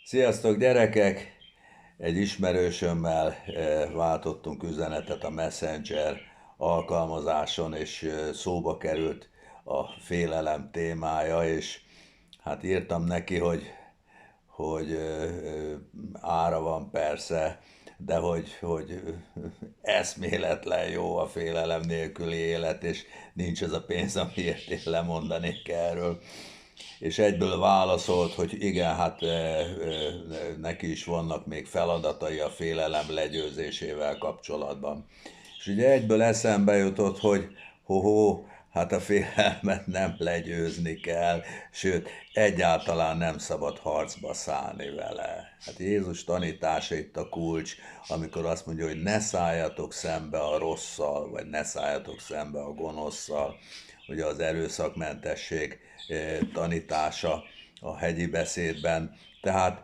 Sziasztok gyerekek! Egy ismerősömmel váltottunk üzenetet a Messenger alkalmazáson, és szóba került a félelem témája, és hát írtam neki, hogy ára van persze, de hogy eszméletlen jó a félelem nélküli élet, és nincs az a pénz, amiért én lemondanék erről. És egyből válaszolt, hogy igen, hát neki is vannak még feladatai a félelem legyőzésével kapcsolatban. És ugye egyből eszembe jutott, hogy hát a félelmet nem legyőzni kell, sőt, egyáltalán nem szabad harcba szállni vele. Hát Jézus tanítása itt a kulcs, amikor azt mondja, hogy ne szálljatok szembe a rosszal, vagy ne szálljatok szembe a gonoszszal, ugye az erőszakmentesség tanítása a hegyi beszédben. Tehát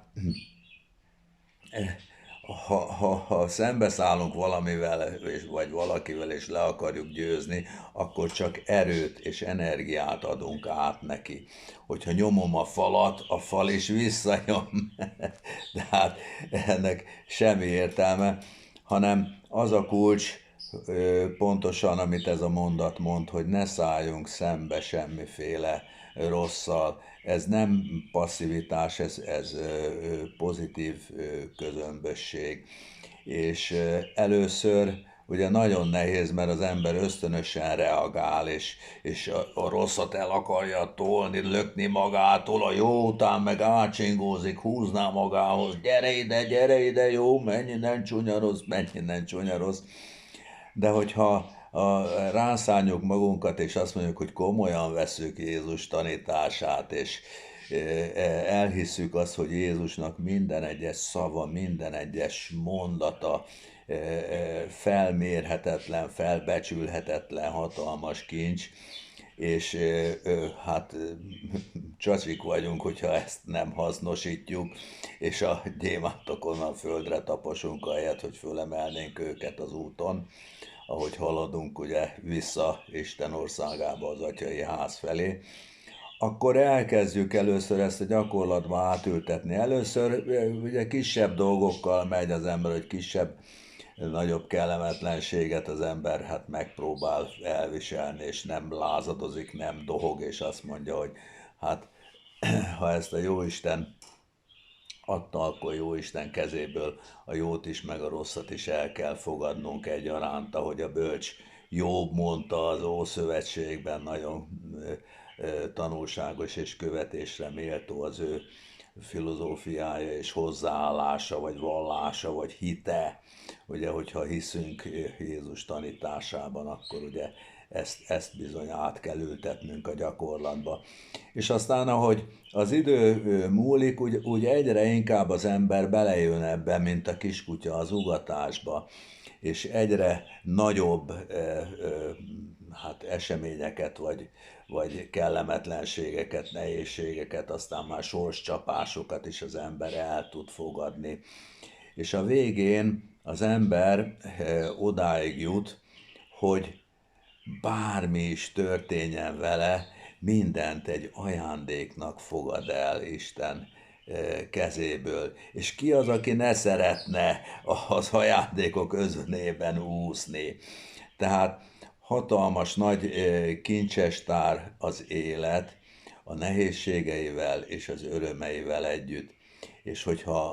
ha szembeszállunk valamivel, vagy valakivel, és le akarjuk győzni, akkor csak erőt és energiát adunk át neki. Hogyha nyomom a falat, a fal is visszanyom. De hát ennek semmi értelme, hanem az a kulcs, pontosan, amit ez a mondat mond, hogy ne szálljunk szembe semmiféle rosszal. Ez nem passzivitás, ez pozitív közömbösség. És először ugye nagyon nehéz, mert az ember ösztönösen reagál, és a rosszat el akarja tolni, lökni magától, a jó után meg átsingózik, húzná magához, gyere ide, jó, menj innen csúnya rossz, menj innen csúnya rossz. De hogyha rászánjuk magunkat, és azt mondjuk, hogy komolyan veszük Jézus tanítását, és elhisszük azt, hogy Jézusnak minden egyes szava, minden egyes mondata felmérhetetlen, felbecsülhetetlen, hatalmas kincs, és hát csacsik vagyunk, hogyha ezt nem hasznosítjuk, és a gyémántokon a földre taposunk, ahelyett, hogy fölemelnénk őket az úton, ahogy haladunk ugye vissza Isten országába, az atyai ház felé, akkor elkezdjük először ezt a gyakorlatba átültetni. Először ugye kisebb dolgokkal megy az ember, hogy nagyobb kellemetlenséget az ember hát megpróbál elviselni, és nem lázadozik, nem dohog, és azt mondja, hogy hát ha ezt a Jóisten adta, akkor Jóisten kezéből a jót is, meg a rosszat is el kell fogadnunk egyaránt, ahogy a bölcs Jobb mondta az Ószövetségben, nagyon tanulságos és követésre méltó az ő filozófiája és hozzáállása, vagy vallása, vagy hite. Ugye, hogyha hiszünk Jézus tanításában, akkor ugye ezt bizony át kell ültetnünk a gyakorlatba. És aztán, ahogy az idő múlik, úgy egyre inkább az ember belejön ebbe, mint a kiskutya az ugatásba, és egyre nagyobb hát eseményeket, vagy kellemetlenségeket, nehézségeket, aztán már sorscsapásokat is az ember el tud fogadni. És a végén az ember odáig jut, hogy bármi is történjen vele, mindent egy ajándéknak fogad el Isten kezéből. És ki az, aki ne szeretne az ajándékok özönében úszni? Tehát hatalmas nagy kincsestár az élet, a nehézségeivel és az örömeivel együtt. És hogyha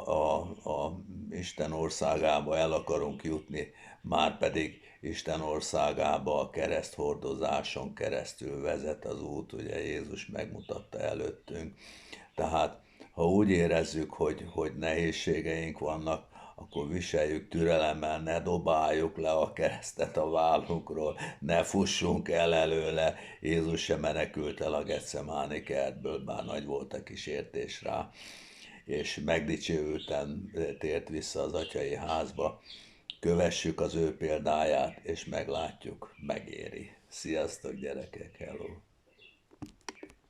a Isten országába el akarunk jutni, már pedig Isten országába a kereszthordozáson keresztül vezet az út, ugye Jézus megmutatta előttünk. Tehát ha úgy érezzük, hogy nehézségeink vannak, akkor viseljük türelemmel, ne dobáljuk le a keresztet a vállunkról, ne fussunk el előle. Jézus sem menekült el a Getsemáni kertből, bár nagy volt a kísértés rá, és megdicsőülten tért vissza az atyai házba. Kövessük az ő példáját, és meglátjuk, megéri. Sziasztok gyerekek, hello!